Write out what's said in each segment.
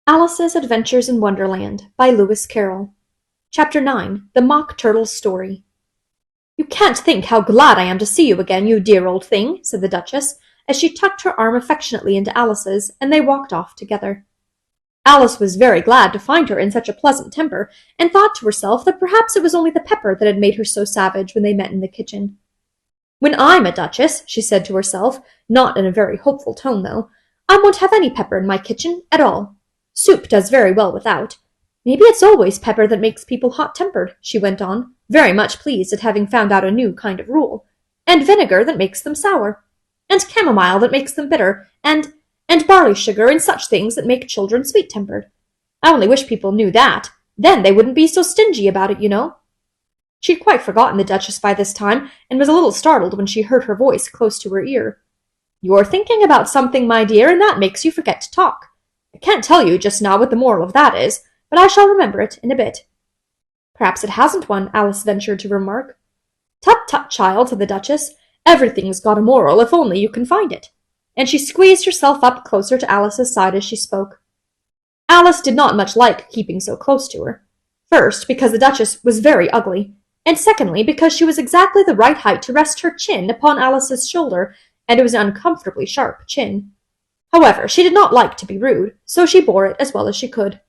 Alice's Adventures in Wonderland by Lewis Carroll. Chapter 9. The Mock Turtle's Story. "You can't think how glad I am to see you again, you dear old thing," said the Duchess, as she tucked her arm affectionately into Alice's, and they walked off together. Alice was very glad to find her in such a pleasant temper, and thought to herself that perhaps it was only the pepper that had made her so savage when they met in the kitchen. "When I'm a duchess," she said to herself, not in a very hopeful tone, though, "I won't have any pepper in my kitchen at all. Soup does very well without. Maybe it's always pepper that makes people hot-tempered," she went on, very much pleased at having found out a new kind of rule. "And vinegar that makes them sour. And chamomile that makes them bitter. And barley sugar and such things that make children sweet-tempered. I only wish people knew that. Then they wouldn't be so stingy about it, you know." She'd quite forgotten the Duchess by this time, and was a little startled when she heard her voice close to her ear. "You're thinking about something, my dear, and that makes you forget to talk. I can't tell you just now what the moral of that is, but I shall remember it in a bit." "Perhaps it hasn't one," Alice ventured to remark. "Tut-tut, child," said the Duchess. "Everything's got a moral if only you can find it." And she squeezed herself up closer to Alice's side as she spoke. Alice did not much like keeping so close to her. First, because the Duchess was very ugly, and secondly, because she was exactly the right height to rest her chin upon Alice's shoulder, and it was an uncomfortably sharp chin. However, she did not like to be rude, so she bore it as well as she could.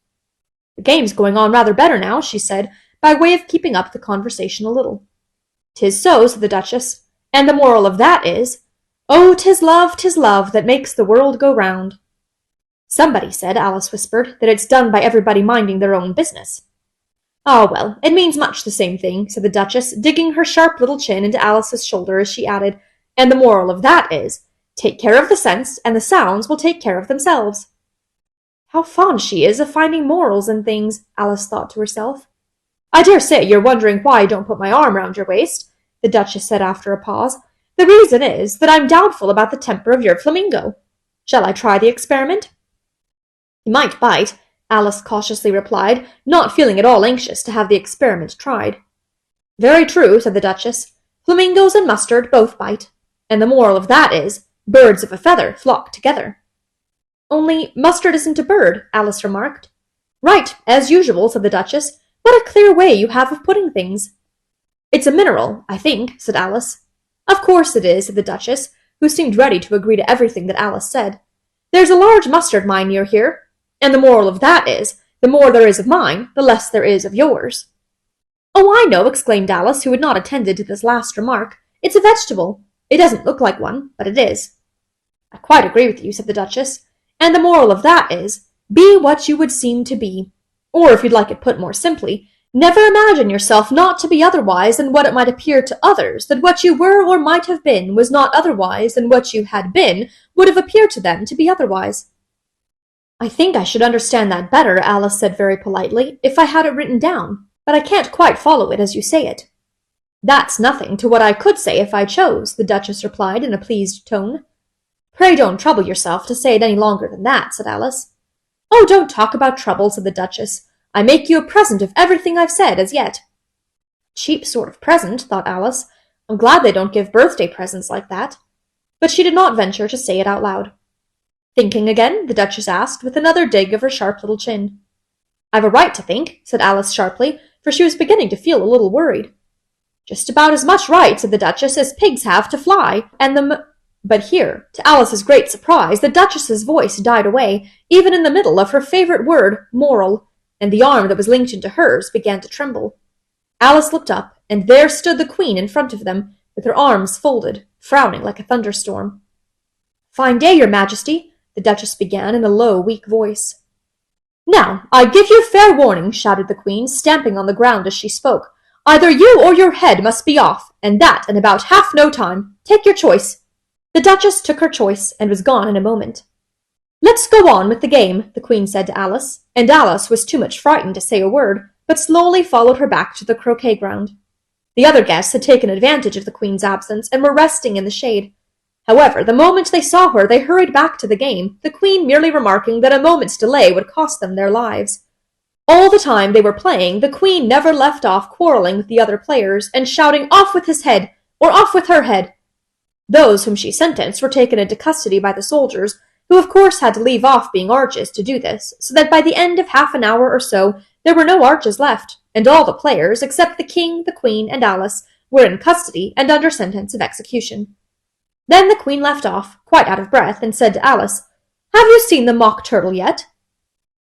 "The game's going on rather better now," she said, by way of keeping up the conversation a little. "'Tis so," said the Duchess, "and the moral of that is, 'Oh, 'tis love that makes the world go round.'" "Somebody said," Alice whispered, "that it's done by everybody minding their own business." "Ah, well, it means much the same thing," said the Duchess, digging her sharp little chin into Alice's shoulder as she added, "and the moral of that is, take care of the sense, and the sounds will take care of themselves." "How fond she is of finding morals in things," Alice thought to herself. "I dare say you're wondering why I don't put my arm round your waist," the Duchess said after a pause. "The reason is that I'm doubtful about the temper of your flamingo. Shall I try the experiment?" "He might bite," Alice cautiously replied, not feeling at all anxious to have the experiment tried. "Very true," said the Duchess. "Flamingos and mustard both bite. And the moral of that is, birds of a feather flock together." "Only mustard isn't a bird," Alice remarked. "Right, as usual," said the Duchess. "What a clear way you have of putting things." "It's a mineral, I think," said Alice. "Of course it is," said the Duchess, who seemed ready to agree to everything that Alice said. "There's a large mustard mine near here, and the moral of that is, the more there is of mine, the less there is of yours." "Oh, I know," exclaimed Alice, who had not attended to this last remark. "It's a vegetable. It doesn't look like one, but it is." "I quite agree with you," said the Duchess. "And the moral of that is, be what you would seem to be. Or, if you'd like it put more simply, never imagine yourself not to be otherwise than what it might appear to others, that what you were or might have been was not otherwise than what you had been would have appeared to them to be otherwise." "I think I should understand that better," Alice said very politely, "if I had it written down, but I can't quite follow it as you say it." "That's nothing to what I could say if I chose," the Duchess replied in a pleased tone. "Pray don't trouble yourself to say it any longer than that," said Alice. "Oh, don't talk about trouble," said the Duchess. "I make you a present of everything I've said as yet." "Cheap sort of present," thought Alice. "I'm glad they don't give birthday presents like that." But she did not venture to say it out loud. "Thinking again?" the Duchess asked, with another dig of her sharp little chin. "I've a right to think," said Alice sharply, for she was beginning to feel a little worried. "Just about as much right," said the Duchess, "as pigs have to fly, and But here, to Alice's great surprise, the Duchess's voice died away, even in the middle of her favourite word, moral, and the arm that was linked into hers began to tremble. Alice looked up, and there stood the Queen in front of them, with her arms folded, frowning like a thunderstorm. "Fine day, your Majesty," the Duchess began in a low, weak voice. "Now, I give you fair warning," shouted the Queen, stamping on the ground as she spoke. "Either you or your head must be off, and that in about half no time. Take your choice." The Duchess took her choice, and was gone in a moment. "Let's go on with the game," the Queen said to Alice, and Alice was too much frightened to say a word, but slowly followed her back to the croquet ground. The other guests had taken advantage of the Queen's absence, and were resting in the shade. However, the moment they saw her, they hurried back to the game, the Queen merely remarking that a moment's delay would cost them their lives. All the time they were playing, the Queen never left off quarrelling with the other players, and shouting, "Off with his head!" or "Off with her head!" Those whom she sentenced were taken into custody by the soldiers, who of course had to leave off being arches to do this, so that by the end of half an hour or so there were no arches left, and all the players, except the king, the queen, and Alice, were in custody and under sentence of execution. Then the queen left off, quite out of breath, and said to Alice, "Have you seen the mock turtle yet?"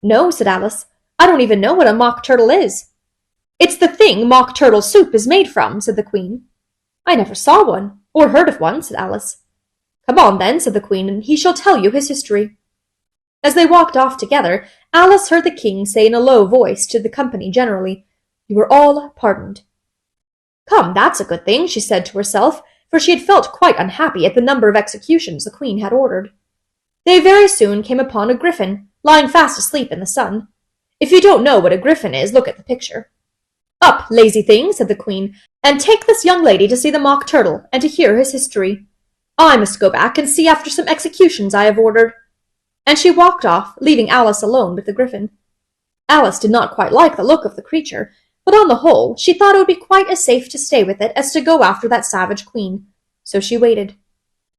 "No," said Alice. "I don't even know what a mock turtle is." "It's the thing mock turtle soup is made from," said the queen. "I never saw one, or heard of one," said Alice. "Come on, then," said the queen, "and he shall tell you his history." As they walked off together, Alice heard the king say in a low voice to the company generally, "You are all pardoned." "Come, that's a good thing," she said to herself, for she had felt quite unhappy at the number of executions the queen had ordered. They very soon came upon a griffin, lying fast asleep in the sun. If you don't know what a griffin is, look at the picture. "Up, lazy thing," said the queen, "and take this young lady to see the mock turtle, and to hear his history. I must go back and see after some executions I have ordered." And she walked off, leaving Alice alone with the griffin. Alice did not quite like the look of the creature, but on the whole she thought it would be quite as safe to stay with it as to go after that savage queen. So she waited.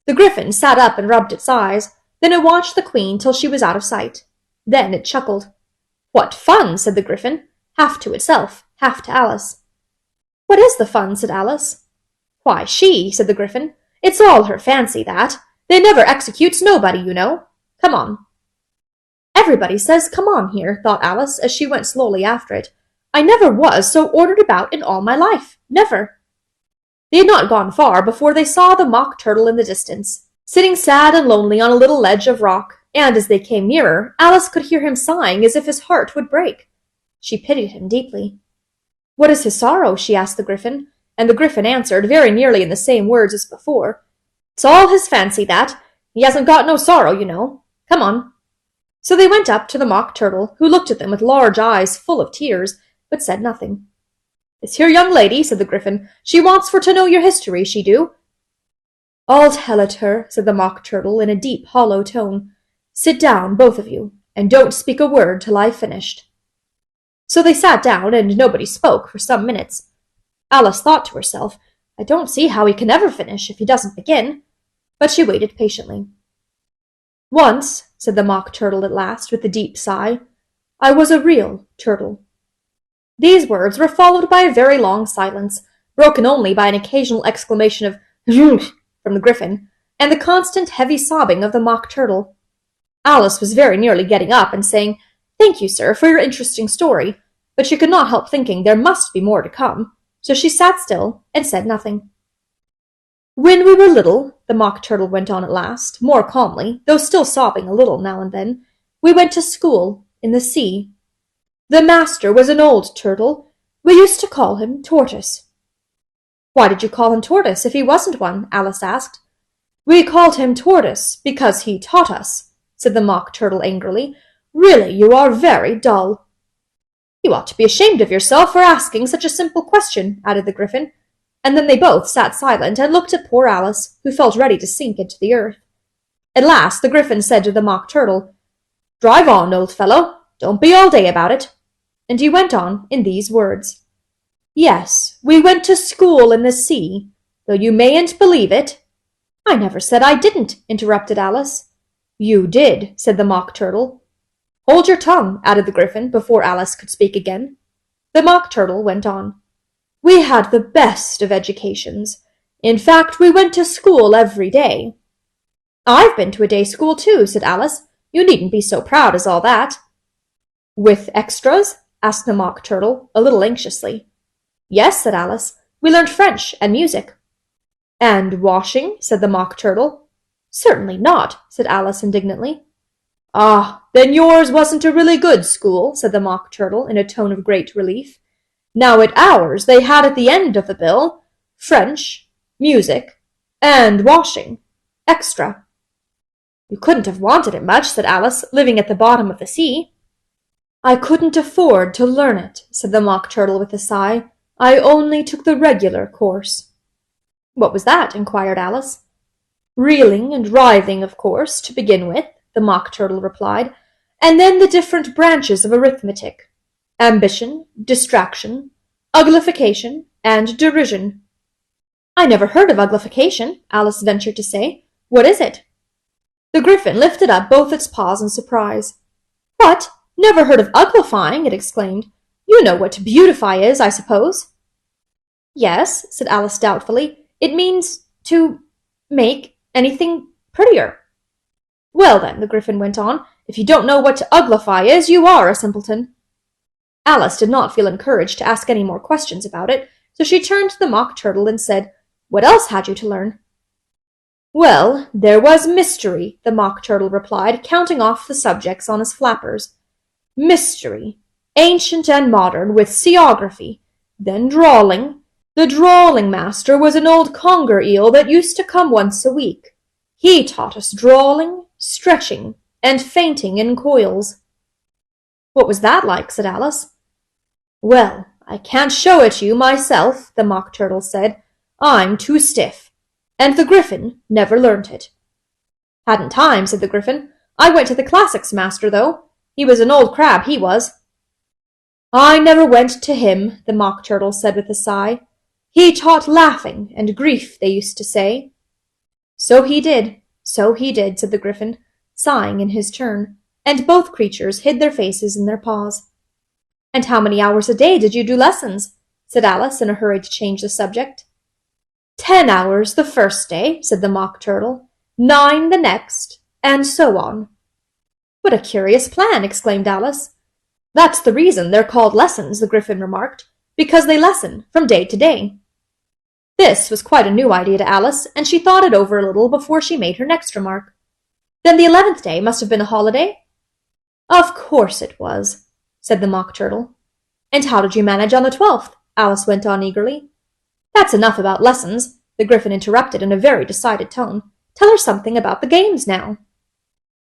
The griffin sat up and rubbed its eyes, then it watched the queen till she was out of sight. Then it chuckled. "What fun!" said the griffin, half to itself, half to Alice. "What is the fun?" said Alice. "Why, she," said the griffin. "It's all her fancy, that. They never executes nobody, you know. Come on." "Everybody says come on here," thought Alice as she went slowly after it. "I never was so ordered about in all my life. Never." They had not gone far before they saw the mock turtle in the distance, sitting sad and lonely on a little ledge of rock, and as they came nearer, Alice could hear him sighing as if his heart would break. She pitied him deeply. "What is his sorrow?" she asked the griffin, and the griffin answered, very nearly in the same words as before, "It's all his fancy, that. He hasn't got no sorrow, you know. Come on." So they went up to the mock turtle, who looked at them with large eyes full of tears, but said nothing. "This here young lady," said the griffin, "she wants for to know your history, she do." "I'll tell it her," said the mock turtle in a deep, hollow tone. "Sit down, both of you, and don't speak a word till I've finished." So they sat down, and nobody spoke for some minutes. Alice thought to herself, "I don't see how he can ever finish if he doesn't begin." But she waited patiently. "Once," said the mock turtle at last, with a deep sigh, "I was a real turtle." These words were followed by a very long silence, broken only by an occasional exclamation of "Humph!" from the griffin, and the constant heavy sobbing of the mock turtle. Alice was very nearly getting up and saying, "Thank you, sir, for your interesting story," but she could not help thinking there must be more to come, so she sat still and said nothing. "When we were little," the mock turtle went on at last, more calmly, though still sobbing a little now and then, "we went to school in the sea. The master was an old turtle. We used to call him Tortoise." "Why did you call him Tortoise if he wasn't one?" Alice asked. "We called him Tortoise because he taught us," said the mock turtle angrily. "Really, you are very dull." "You ought to be ashamed of yourself for asking such a simple question," added the griffin. And then they both sat silent and looked at poor Alice, who felt ready to sink into the earth. At last the griffin said to the mock turtle, "Drive on, old fellow. Don't be all day about it." And he went on in these words. "Yes, we went to school in the sea, though you mayn't believe it." "I never said I didn't," interrupted Alice. "You did," said the mock turtle. "Hold your tongue," added the griffin, before Alice could speak again. The mock turtle went on. "We had the best of educations. In fact, we went to school every day." "I've been to a day school too," said Alice. "You needn't be so proud as all that." "With extras?" asked the mock turtle, a little anxiously. "Yes," said Alice. "We learned French and music." "And washing?" said the mock turtle. "Certainly not," said Alice indignantly. "Ah, then yours wasn't a really good school," said the mock turtle in a tone of great relief. "Now at ours they had at the end of the bill French, music, and washing. Extra." "You couldn't have wanted it much," said Alice, "living at the bottom of the sea." "I couldn't afford to learn it," said the mock turtle with a sigh. "I only took the regular course." "What was that?" inquired Alice. "Reeling and writhing, of course, to begin with," the mock turtle replied, "and then the different branches of arithmetic. Ambition, distraction, uglification, and derision." "I never heard of uglification," Alice ventured to say. "What is it?" The Gryphon lifted up both its paws in surprise. What? Never heard of uglifying? It exclaimed. You know what beautify is, I suppose. Yes, said Alice doubtfully. It means to make anything prettier. Well then, the Gryphon went on, if you don't know what to uglify is, you are a simpleton. Alice did not feel encouraged to ask any more questions about it, so she turned to the Mock Turtle and said, What else had you to learn? Well, there was mystery, the Mock Turtle replied, counting off the subjects on his flappers. Mystery, ancient and modern, with seaography, then drawling. The drawling master was an old conger eel that used to come once a week. He taught us drawling, stretching, and fainting in coils. What was that like? Said Alice. Well, I can't show it you myself, the Mock Turtle said. I'm too stiff. And the Gryphon never learnt it. Hadn't time, said the Gryphon. I went to the classics master, though. He was an old crab, he was. I never went to him, the Mock Turtle said with a sigh. He taught laughing and grief, they used to say. So he did, said the Gryphon, sighing in his turn, and both creatures hid their faces in their paws. And how many hours a day did you do lessons? Said Alice in a hurry to change the subject. 10 hours the first day, said the Mock Turtle, 9 the next, and so on. What a curious plan, exclaimed Alice. That's the reason they're called lessons, the Gryphon remarked, because they lessen from day to day. This was quite a new idea to Alice, and she thought it over a little before she made her next remark. Then the 11th day must have been a holiday? Of course it was, said the Mock Turtle. And how did you manage on the 12th? Alice went on eagerly. That's enough about lessons, the Gryphon interrupted in a very decided tone. Tell her something about the games now.